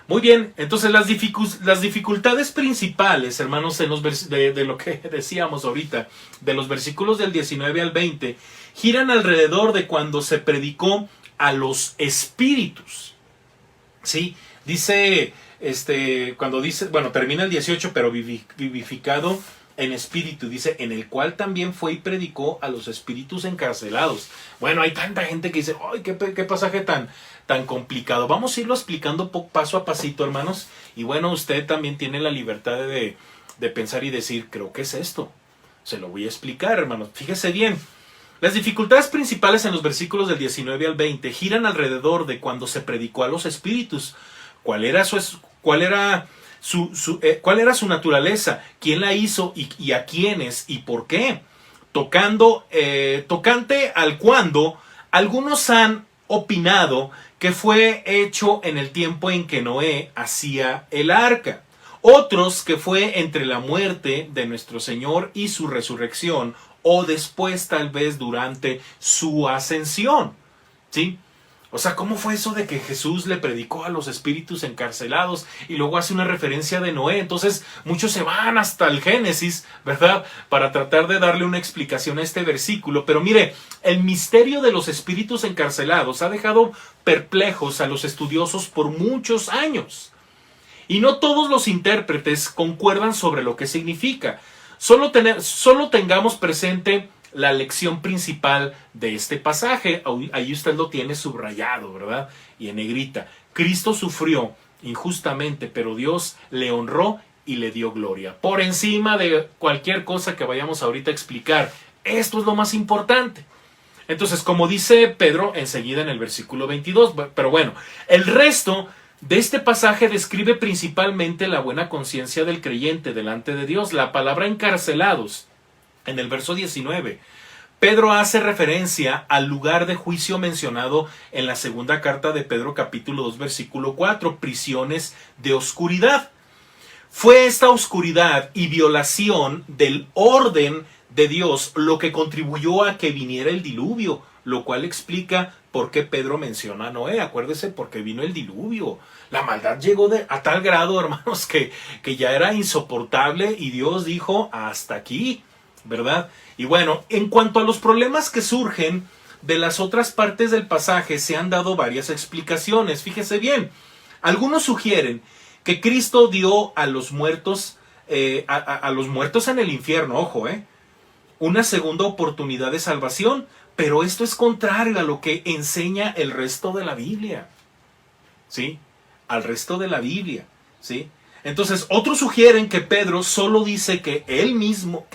Speaker 1: Muy bien, entonces las dificultades principales, hermanos, de lo que decíamos ahorita, de los versículos del 19 al 20, giran alrededor de cuando se predicó a los espíritus, ¿sí? Dice, cuando dice, bueno, termina el 18, pero vivificado en espíritu, dice, en el cual también fue y predicó a los espíritus encarcelados. Bueno, hay tanta gente que dice, ¡ay, qué pasaje tan complicado! Vamos a irlo explicando paso a pasito, hermanos. Y bueno, usted también tiene la libertad de pensar y decir, creo que es esto. Se lo voy a explicar, hermanos. Fíjese bien. Las dificultades principales en los versículos del 19 al 20 giran alrededor de cuando se predicó a los espíritus. ¿Cuál era su naturaleza? ¿Quién la hizo y a quiénes y por qué? Tocante al cuándo, algunos han opinado que fue hecho en el tiempo en que Noé hacía el arca. Otros que fue entre la muerte de nuestro Señor y su resurrección, o después tal vez durante su ascensión, ¿sí? O sea, ¿cómo fue eso de que Jesús le predicó a los espíritus encarcelados y luego hace una referencia de Noé? Entonces muchos se van hasta el Génesis, ¿verdad? Para tratar de darle una explicación a este versículo. Pero mire, el misterio de los espíritus encarcelados ha dejado perplejos a los estudiosos por muchos años. Y no todos los intérpretes concuerdan sobre lo que significa. Solo tengamos presente la lección principal de este pasaje. Ahí usted lo tiene subrayado, ¿verdad? Y en negrita. Cristo sufrió injustamente, pero Dios le honró y le dio gloria. Por encima de cualquier cosa que vayamos ahorita a explicar. Esto es lo más importante. Entonces, como dice Pedro enseguida en el versículo 22, pero bueno, el resto de este pasaje describe principalmente la buena conciencia del creyente delante de Dios. La palabra encarcelados en el verso 19 Pedro hace referencia al lugar de juicio mencionado en la segunda carta de Pedro capítulo 2 versículo 4, prisiones de oscuridad. Fue esta oscuridad y violación del orden de Dios lo que contribuyó a que viniera el diluvio, lo cual explica por qué Pedro menciona a Noé. Acuérdese, porque vino el diluvio. La maldad llegó a tal grado, hermanos, que ya era insoportable y Dios dijo hasta aquí, ¿verdad? Y bueno, en cuanto a los problemas que surgen de las otras partes del pasaje, se han dado varias explicaciones. Fíjese bien, algunos sugieren que Cristo dio a los muertos, a los muertos en el infierno, ojo, una segunda oportunidad de salvación, pero esto es contrario a lo que enseña el resto de la Biblia, ¿sí? Al resto de la Biblia, ¿sí? Entonces, otros sugieren que Pedro solo dice que el mismo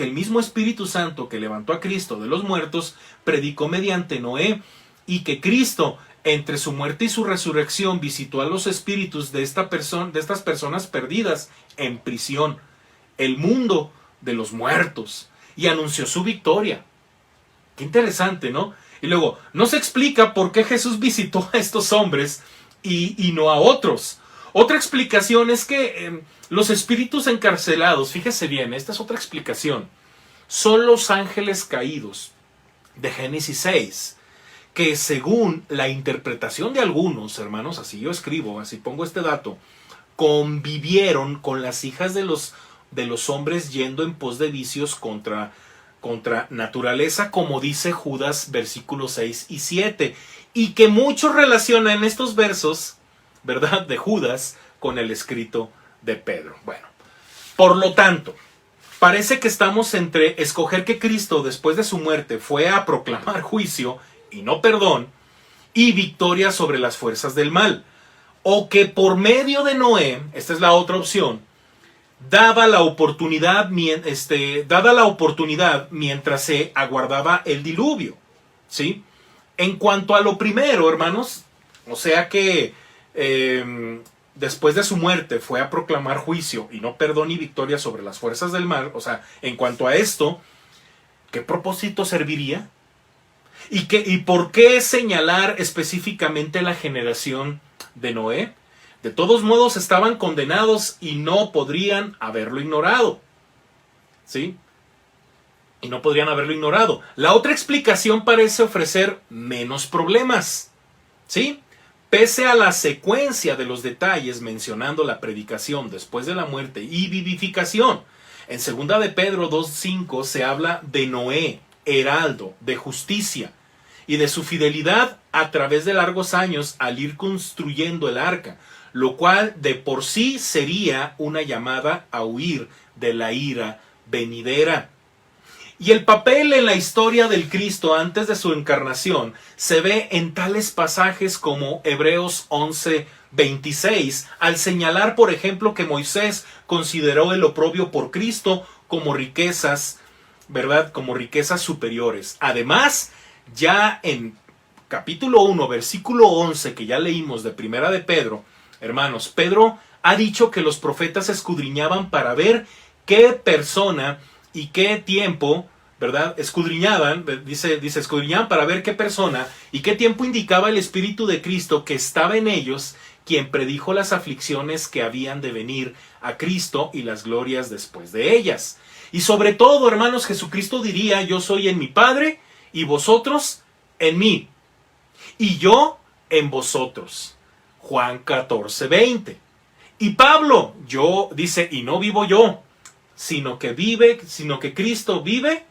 Speaker 1: Espíritu Santo que levantó a Cristo de los muertos predicó mediante Noé, y que Cristo, entre su muerte y su resurrección, visitó a los espíritus de estas personas perdidas en prisión, el mundo de los muertos, y anunció su victoria. Qué interesante, ¿no? Y luego, no se explica por qué Jesús visitó a estos hombres y no a otros. Otra explicación es que los espíritus encarcelados, fíjese bien, esta es otra explicación, son los ángeles caídos de Génesis 6, que según la interpretación de algunos, hermanos, así yo escribo, así pongo este dato, convivieron con las hijas de los hombres yendo en pos de vicios contra naturaleza, como dice Judas versículos 6 y 7, y que muchos relacionan estos versos, ¿verdad?, de Judas con el escrito de Pedro. Bueno, por lo tanto, parece que estamos entre escoger que Cristo después de su muerte fue a proclamar juicio y no perdón, y victoria sobre las fuerzas del mal, o que por medio de Noé, esta es la otra opción, dada la oportunidad mientras se aguardaba el diluvio, ¿sí? En cuanto a lo primero, hermanos, o sea que después de su muerte fue a proclamar juicio y no perdón y victoria sobre las fuerzas del mal, o sea, en cuanto a esto, ¿qué propósito serviría? ¿Y por qué señalar específicamente la generación de Noé? De todos modos estaban condenados y no podrían haberlo ignorado, ¿sí? Y no podrían haberlo ignorado. La otra explicación parece ofrecer menos problemas, ¿sí? Pese a la secuencia de los detalles mencionando la predicación después de la muerte y vivificación. En 2 de Pedro 2:5 se habla de Noé, heraldo de justicia, y de su fidelidad a través de largos años al ir construyendo el arca, lo cual de por sí sería una llamada a huir de la ira venidera. Y el papel en la historia del Cristo antes de su encarnación se ve en tales pasajes como Hebreos 11:26, al señalar, por ejemplo, que Moisés consideró el oprobio por Cristo como riquezas, ¿verdad?, como riquezas superiores. Además, ya en capítulo 1, versículo 11, que ya leímos de Primera de Pedro, hermanos, Pedro ha dicho que los profetas escudriñaban para ver qué persona y qué tiempo, ¿verdad? Escudriñaban, escudriñaban para ver qué persona y qué tiempo indicaba el Espíritu de Cristo que estaba en ellos, quien predijo las aflicciones que habían de venir a Cristo y las glorias después de ellas. Y sobre todo, hermanos, Jesucristo diría: yo soy en mi Padre y vosotros en mí, y yo en vosotros. Juan 14:20. Y Pablo, dice, y no vivo yo, sino que Cristo vive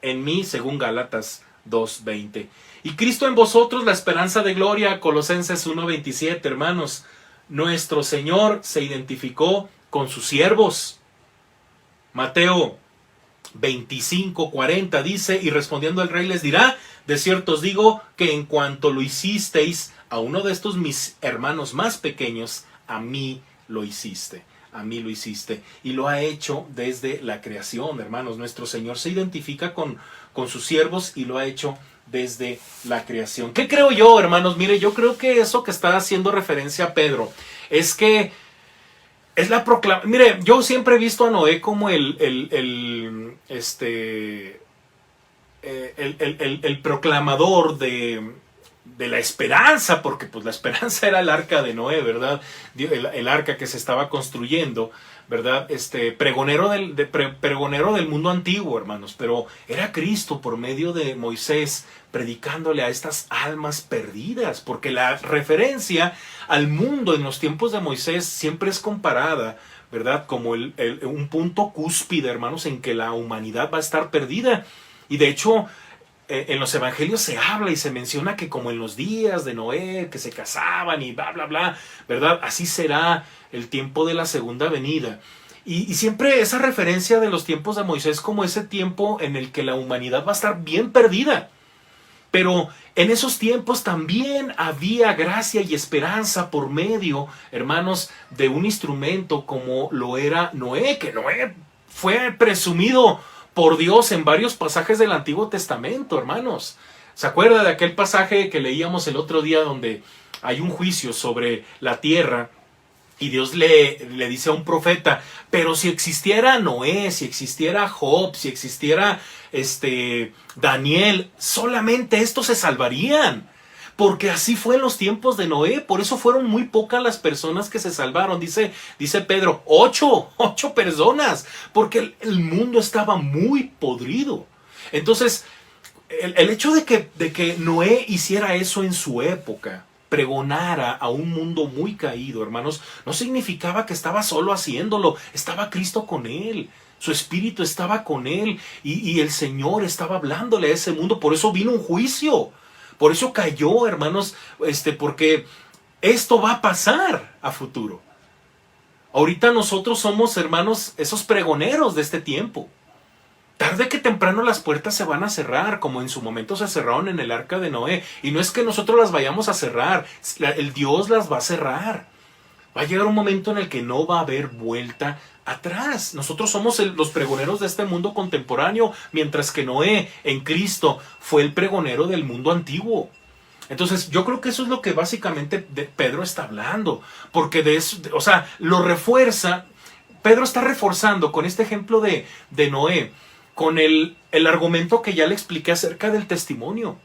Speaker 1: en mí, según Gálatas 2:20. Y Cristo en vosotros, la esperanza de gloria, Colosenses 1:27, hermanos. Nuestro Señor se identificó con sus siervos. Mateo 25:40 dice: y respondiendo el rey les dirá: de cierto os digo que en cuanto lo hicisteis a uno de estos mis hermanos más pequeños, a mí lo hiciste. A mí lo hiciste. Y lo ha hecho desde la creación, hermanos. Nuestro Señor se identifica con sus siervos y lo ha hecho desde la creación. ¿Qué creo yo, hermanos? Mire, yo creo que eso que está haciendo referencia a Pedro es que es la proclamación. Mire, yo siempre he visto a Noé como el proclamador de la esperanza, porque pues la esperanza era el arca de Noé, ¿verdad? El arca que se estaba construyendo, ¿verdad? Pregonero del mundo antiguo, hermanos, pero era Cristo por medio de Moisés predicándole a estas almas perdidas, porque la referencia al mundo en los tiempos de Moisés siempre es comparada, ¿verdad? Como un punto cúspide, hermanos, en que la humanidad va a estar perdida. Y de hecho, en los evangelios se habla y se menciona que como en los días de Noé, que se casaban y bla, bla, bla, ¿verdad? Así será el tiempo de la segunda venida. Y siempre esa referencia de los tiempos de Moisés como ese tiempo en el que la humanidad va a estar bien perdida. Pero en esos tiempos también había gracia y esperanza por medio, hermanos, de un instrumento como lo era Noé, que Noé fue presumido por Dios en varios pasajes del Antiguo Testamento, hermanos. ¿Se acuerda de aquel pasaje que leíamos el otro día donde hay un juicio sobre la tierra? Y Dios le dice a un profeta, pero si existiera Noé, si existiera Job, si existiera Daniel, solamente estos se salvarían. Porque así fue en los tiempos de Noé, por eso fueron muy pocas las personas que se salvaron. Dice Pedro, 8 personas, porque el mundo estaba muy podrido. Entonces, el hecho de que Noé hiciera eso en su época, pregonara a un mundo muy caído, hermanos, no significaba que estaba solo haciéndolo, estaba Cristo con él, su espíritu estaba con él y el Señor estaba hablándole a ese mundo, por eso vino un juicio, por eso cayó, hermanos, porque esto va a pasar a futuro. Ahorita nosotros somos, hermanos, esos pregoneros de este tiempo. Tarde que temprano las puertas se van a cerrar, como en su momento se cerraron en el arca de Noé. Y no es que nosotros las vayamos a cerrar, el Dios las va a cerrar. Va a llegar un momento en el que no va a haber vuelta atrás. Nosotros somos los pregoneros de este mundo contemporáneo, mientras que Noé en Cristo fue el pregonero del mundo antiguo. Entonces yo creo que eso es lo que básicamente Pedro está hablando, porque de eso, o sea, lo refuerza. Pedro está reforzando con este ejemplo de Noé, con el argumento que ya le expliqué acerca del testimonio.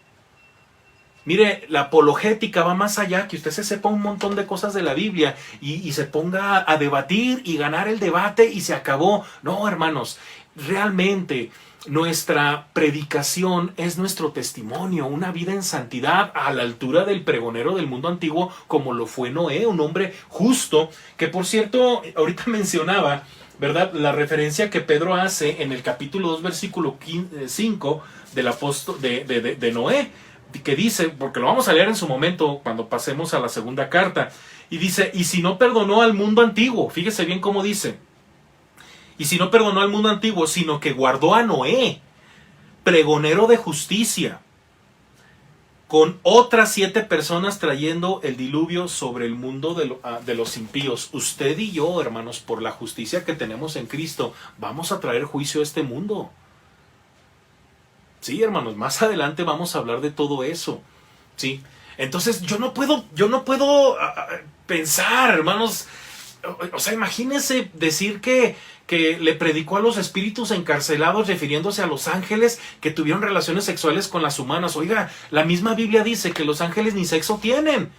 Speaker 1: Mire, la apologética va más allá, que usted se sepa un montón de cosas de la Biblia y se ponga a debatir y ganar el debate y se acabó. No, hermanos, realmente nuestra predicación es nuestro testimonio, una vida en santidad a la altura del pregonero del mundo antiguo como lo fue Noé, un hombre justo, que por cierto, ahorita mencionaba, ¿verdad?, la referencia que Pedro hace en el capítulo 2, versículo 5 del apóstol de Noé, que dice, porque lo vamos a leer en su momento cuando pasemos a la segunda carta, y dice, y si no perdonó al mundo antiguo, fíjese bien cómo dice, y si no perdonó al mundo antiguo, sino que guardó a Noé, pregonero de justicia, con otras 7 personas trayendo el diluvio sobre el mundo de los impíos. Usted y yo, hermanos, por la justicia que tenemos en Cristo, vamos a traer juicio a este mundo. Sí, hermanos, más adelante vamos a hablar de todo eso. Sí, entonces yo no puedo pensar, hermanos, o sea, imagínense decir que le predicó a los espíritus encarcelados refiriéndose a los ángeles que tuvieron relaciones sexuales con las humanas. Oiga, la misma Biblia dice que los ángeles ni sexo tienen.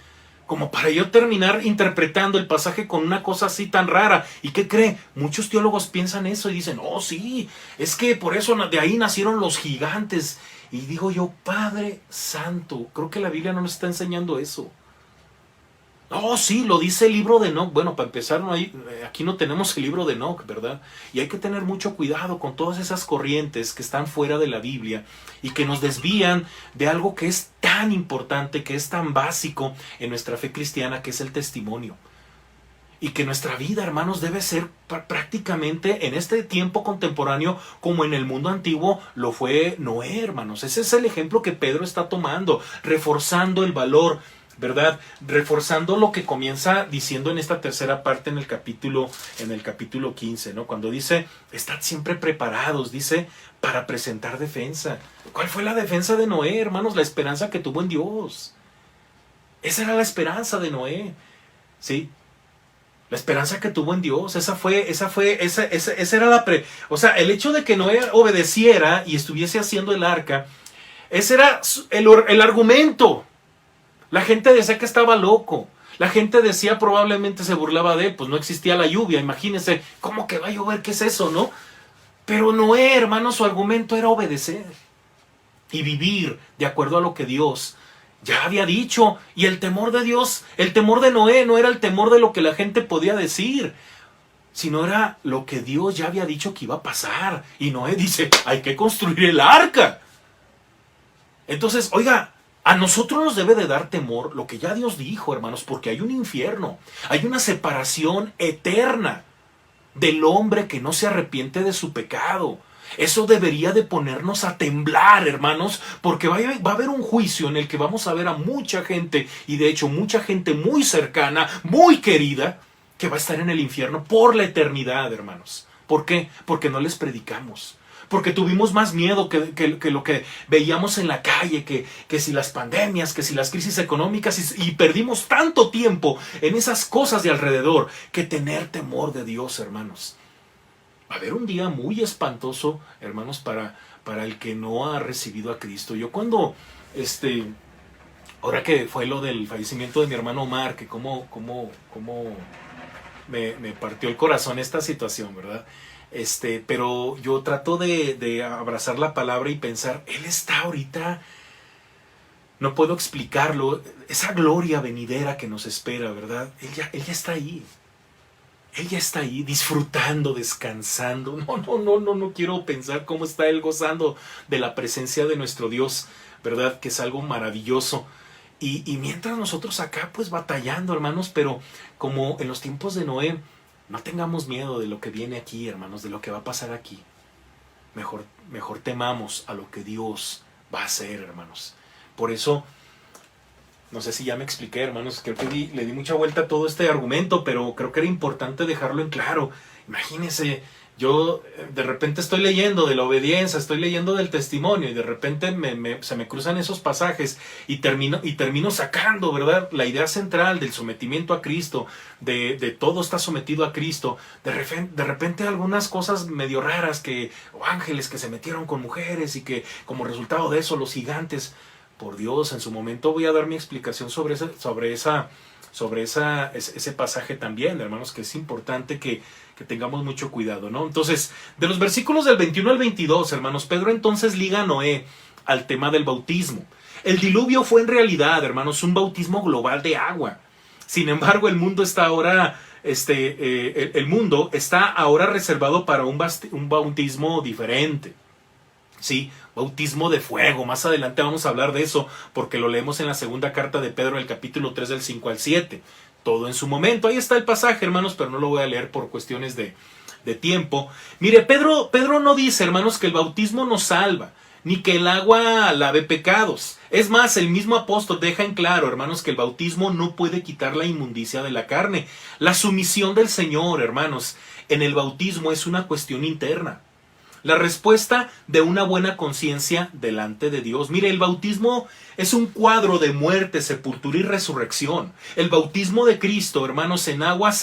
Speaker 1: Como para yo terminar interpretando el pasaje con una cosa así tan rara. ¿Y qué cree? Muchos teólogos piensan eso y dicen, oh sí, es que por eso de ahí nacieron los gigantes. Y digo yo, Padre Santo, creo que la Biblia no nos está enseñando eso. Oh, sí, lo dice el libro de Enoc. Bueno, para empezar, aquí no tenemos el libro de Enoc, ¿verdad? Y hay que tener mucho cuidado con todas esas corrientes que están fuera de la Biblia y que nos desvían de algo que es tan importante, que es tan básico en nuestra fe cristiana, que es el testimonio. Y que nuestra vida, hermanos, debe ser prácticamente en este tiempo contemporáneo como en el mundo antiguo lo fue Noé, hermanos. Ese es el ejemplo que Pedro está tomando, reforzando el valor, ¿verdad? Reforzando lo que comienza diciendo en esta tercera parte en el capítulo 15, ¿no? Cuando dice, estad siempre preparados, dice, para presentar defensa. ¿Cuál fue la defensa de Noé, hermanos? La esperanza que tuvo en Dios. Esa era la esperanza de Noé, ¿sí? La esperanza que tuvo en Dios, esa era la o sea, el hecho de que Noé obedeciera y estuviese haciendo el arca, ese era el argumento. La gente decía que estaba loco. La gente decía, probablemente se burlaba de él, pues no existía la lluvia, imagínense, ¿cómo que va a llover? ¿Qué es eso, no? Pero Noé, hermano, su argumento era obedecer y vivir de acuerdo a lo que Dios ya había dicho. Y el temor de Dios, el temor de Noé no era el temor de lo que la gente podía decir, sino era lo que Dios ya había dicho que iba a pasar. Y Noé dice, hay que construir el arca. Entonces, oiga, a nosotros nos debe de dar temor lo que ya Dios dijo, hermanos, porque hay un infierno, hay una separación eterna del hombre que no se arrepiente de su pecado. Eso debería de ponernos a temblar, hermanos, porque va a haber un juicio en el que vamos a ver a mucha gente, y de hecho mucha gente muy cercana, muy querida, que va a estar en el infierno por la eternidad, hermanos. ¿Por qué? Porque no les predicamos. Porque tuvimos más miedo que lo que veíamos en la calle, que si las pandemias, que si las crisis económicas, y perdimos tanto tiempo en esas cosas de alrededor, que tener temor de Dios, hermanos. Va a haber un día muy espantoso, hermanos, para el que no ha recibido a Cristo. Yo cuando, ahora que fue lo del fallecimiento de mi hermano Omar, que cómo me partió el corazón esta situación, ¿verdad? Pero yo trato de abrazar la palabra y pensar, Él está ahorita, no puedo explicarlo, esa gloria venidera que nos espera, ¿verdad? Él ya está ahí. Él ya está ahí disfrutando, descansando. No quiero pensar cómo está Él gozando de la presencia de nuestro Dios, ¿verdad? Que es algo maravilloso. Y mientras nosotros acá pues batallando, hermanos, pero como en los tiempos de Noé, no tengamos miedo de lo que viene aquí, hermanos, de lo que va a pasar aquí. Mejor temamos a lo que Dios va a hacer, hermanos. Por eso, no sé si ya me expliqué, hermanos, creo que le di mucha vuelta a todo este argumento, pero creo que era importante dejarlo en claro. Imagínense, yo de repente estoy leyendo de la obediencia, estoy leyendo del testimonio, y de repente se me cruzan esos pasajes y termino sacando, ¿verdad?, la idea central del sometimiento a Cristo, de todo está sometido a Cristo. De repente algunas cosas medio raras, o ángeles que se metieron con mujeres y que como resultado de eso los gigantes. Por Dios, en su momento voy a dar mi explicación sobre ese pasaje también, hermanos, que es importante que tengamos mucho cuidado, ¿no? Entonces, de los versículos del 21 al 22, hermanos, Pedro entonces liga a Noé al tema del bautismo. El diluvio fue en realidad, hermanos, un bautismo global de agua. Sin embargo, el mundo está ahora reservado para un bautismo diferente. Sí, bautismo de fuego. Más adelante vamos a hablar de eso, porque lo leemos en la segunda carta de Pedro, en el capítulo 3, del 5 al 7. Todo en su momento. Ahí está el pasaje, hermanos, pero no lo voy a leer por cuestiones de tiempo. Mire, Pedro no dice, hermanos, que el bautismo nos salva, ni que el agua lave pecados. Es más, el mismo apóstol deja en claro, hermanos, que el bautismo no puede quitar la inmundicia de la carne. La sumisión del Señor, hermanos, en el bautismo es una cuestión interna. La respuesta de una buena conciencia delante de Dios. Mire, el bautismo es un cuadro de muerte, sepultura y resurrección. El bautismo de Cristo, hermanos, en agua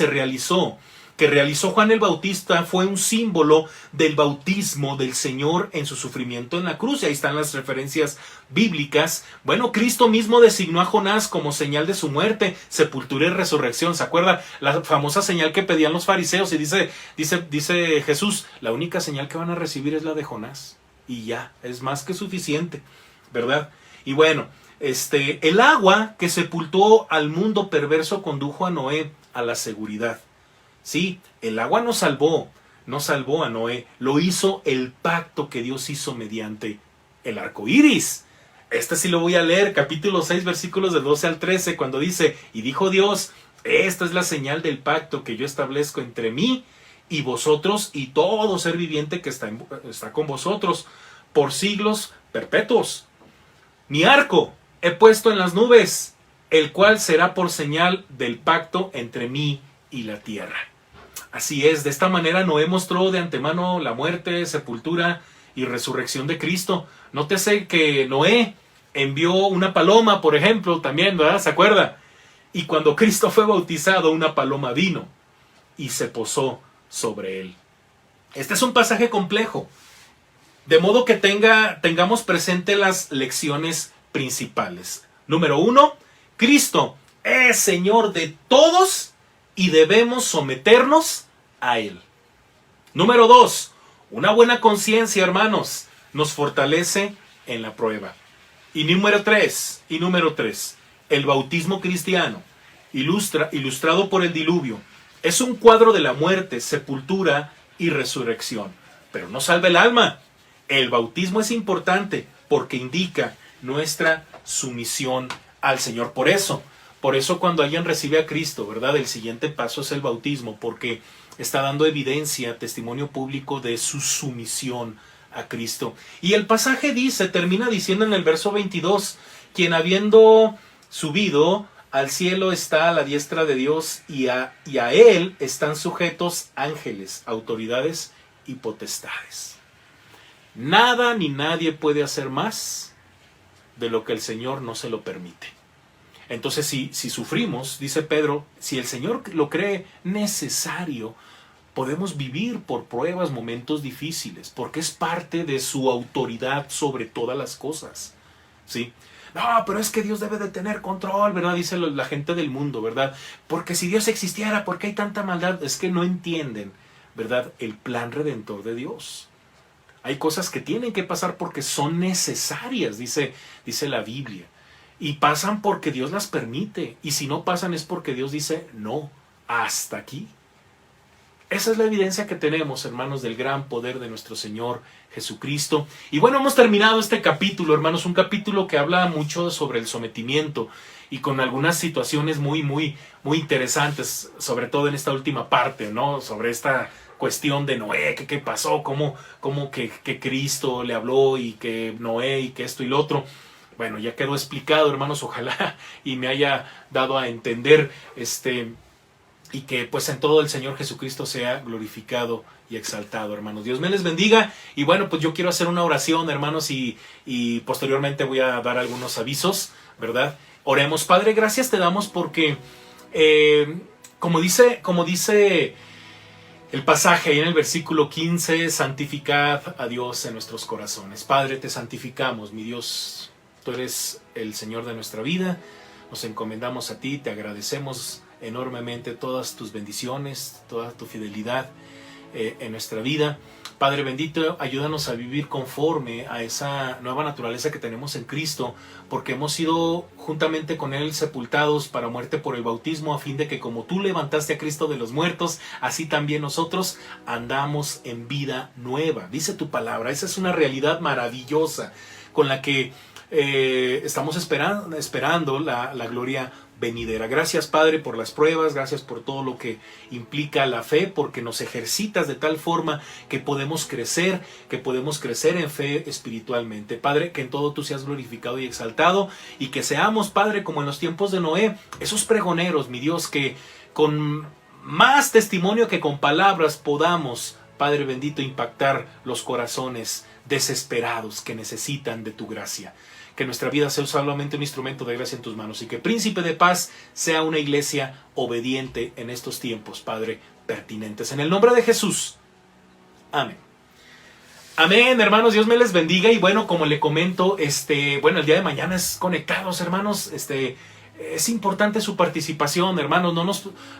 Speaker 1: que realizó Juan el Bautista, fue un símbolo del bautismo del Señor en su sufrimiento en la cruz. Y ahí están las referencias bíblicas. Bueno, Cristo mismo designó a Jonás como señal de su muerte, sepultura y resurrección. ¿Se acuerda? La famosa señal que pedían los fariseos, y dice Jesús, la única señal que van a recibir es la de Jonás. Y ya, es más que suficiente, ¿verdad? Y bueno, el agua que sepultó al mundo perverso condujo a Noé a la seguridad. Sí, el agua no salvó a Noé, lo hizo el pacto que Dios hizo mediante el arco iris. Sí lo voy a leer, capítulo 6, versículos del 12 al 13, cuando dice, y dijo Dios, esta es la señal del pacto que yo establezco entre mí y vosotros y todo ser viviente que está con vosotros por siglos perpetuos. Mi arco he puesto en las nubes, el cual será por señal del pacto entre mí y la tierra. Así es, de esta manera Noé mostró de antemano la muerte, sepultura y resurrección de Cristo. Nótese que Noé envió una paloma, por ejemplo, también, ¿verdad? ¿Se acuerda? Y cuando Cristo fue bautizado, una paloma vino. y se posó sobre él. Este es un pasaje complejo, de modo que tengamos presente las lecciones principales. Número 1, Cristo es Señor de todos y debemos someternos a Él. Número 2, una buena conciencia, hermanos, nos fortalece en la prueba. Y número 3, el bautismo cristiano, ilustrado por el diluvio, es un cuadro de la muerte, sepultura y resurrección. Pero no salva el alma. El bautismo es importante porque indica nuestra sumisión al Señor. Por eso cuando alguien recibe a Cristo, ¿verdad? El siguiente paso es el bautismo, porque está dando evidencia, testimonio público de su sumisión a Cristo. Y el pasaje termina diciendo en el verso 22, quien habiendo subido al cielo está a la diestra de Dios y a Él están sujetos ángeles, autoridades y potestades. Nada ni nadie puede hacer más de lo que el Señor no se lo permite. Entonces, si sufrimos, dice Pedro, si el Señor lo cree necesario, podemos vivir por pruebas, momentos difíciles, porque es parte de su autoridad sobre todas las cosas. ¿Sí? No, pero es que Dios debe de tener control, ¿verdad? Dice la gente del mundo, ¿verdad? Porque si Dios existiera, ¿por qué hay tanta maldad? Es que no entienden, ¿verdad?, el plan redentor de Dios. Hay cosas que tienen que pasar porque son necesarias, dice la Biblia. Y pasan porque Dios las permite. Y si no pasan es porque Dios dice, no, hasta aquí. Esa es la evidencia que tenemos, hermanos, del gran poder de nuestro Señor Jesucristo. Y bueno, hemos terminado este capítulo, hermanos, un capítulo que habla mucho sobre el sometimiento y con algunas situaciones muy, muy, muy interesantes, sobre todo en esta última parte, ¿no? Sobre esta cuestión de Noé, que qué pasó, cómo que Cristo le habló y que Noé y que esto y lo otro. Bueno, ya quedó explicado, hermanos, ojalá y me haya dado a entender y que pues en todo el Señor Jesucristo sea glorificado y exaltado, hermanos. Dios me les bendiga. Y bueno, pues yo quiero hacer una oración, hermanos, y posteriormente voy a dar algunos avisos, ¿verdad? Oremos. Padre, gracias te damos porque, como dice el pasaje ahí en el versículo 15, santificad a Dios en nuestros corazones. Padre, te santificamos, mi Dios. Tú eres el Señor de nuestra vida. Nos encomendamos a ti, te agradecemos enormemente todas tus bendiciones, toda tu fidelidad en nuestra vida. Padre bendito, ayúdanos a vivir conforme a esa nueva naturaleza que tenemos en Cristo, porque hemos sido juntamente con Él sepultados para muerte por el bautismo, a fin de que como tú levantaste a Cristo de los muertos, así también nosotros andamos en vida nueva. Dice tu palabra, esa es una realidad maravillosa con la que estamos esperando la gloria venidera. Gracias, Padre, por las pruebas, gracias por todo lo que implica la fe, porque nos ejercitas de tal forma que podemos crecer en fe espiritualmente. Padre, que en todo tú seas glorificado y exaltado, y que seamos, Padre, como en los tiempos de Noé, esos pregoneros, mi Dios, que con más testimonio que con palabras podamos, Padre bendito, impactar los corazones desesperados que necesitan de tu gracia. Que nuestra vida sea solamente un instrumento de gracia en tus manos y que Príncipe de Paz sea una iglesia obediente en estos tiempos, Padre, pertinentes. En el nombre de Jesús. Amén. Amén, hermanos, Dios me les bendiga. Y bueno, como le comento, el día de mañana es Conectados, hermanos. Es importante su participación, hermanos.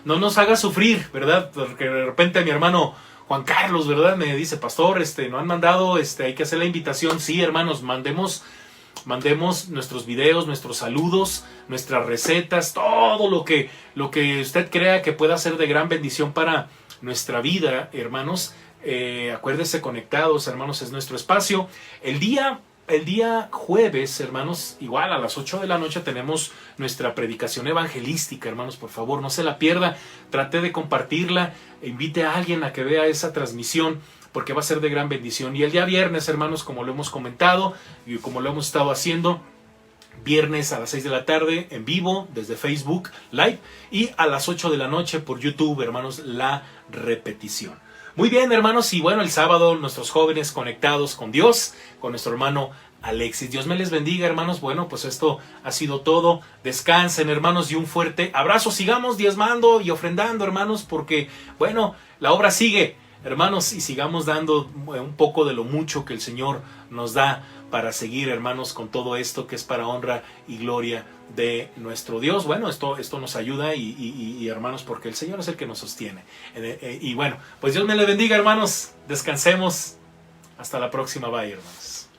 Speaker 1: No nos haga sufrir, ¿verdad? Porque de repente mi hermano Juan Carlos, ¿verdad?, me dice, pastor, no han mandado, hay que hacer la invitación. Sí, hermanos, mandemos nuestros videos, nuestros saludos, nuestras recetas, todo lo que usted crea que pueda ser de gran bendición para nuestra vida, hermanos. Acuérdese, Conectados, hermanos, es nuestro espacio. El día jueves, hermanos, igual a las 8 de la noche tenemos nuestra predicación evangelística, hermanos, por favor, no se la pierda, trate de compartirla, invite a alguien a que vea esa transmisión, porque va a ser de gran bendición. Y el día viernes, hermanos, como lo hemos comentado y como lo hemos estado haciendo, viernes a las 6 de la tarde en vivo desde Facebook Live y a las 8 de la noche por YouTube, hermanos, la repetición. Muy bien, hermanos, y bueno, el sábado nuestros jóvenes conectados con Dios, con nuestro hermano Alexis. Dios me les bendiga, hermanos. Bueno, pues esto ha sido todo. Descansen, hermanos, y un fuerte abrazo. Sigamos diezmando y ofrendando, hermanos, porque, bueno, la obra sigue, hermanos, y sigamos dando un poco de lo mucho que el Señor nos da para seguir, hermanos, con todo esto que es para honra y gloria de nuestro Dios. Bueno, esto nos ayuda y hermanos, porque el Señor es el que nos sostiene. Y bueno, pues Dios me les bendiga, hermanos. Descansemos. Hasta la próxima. Bye, hermanos.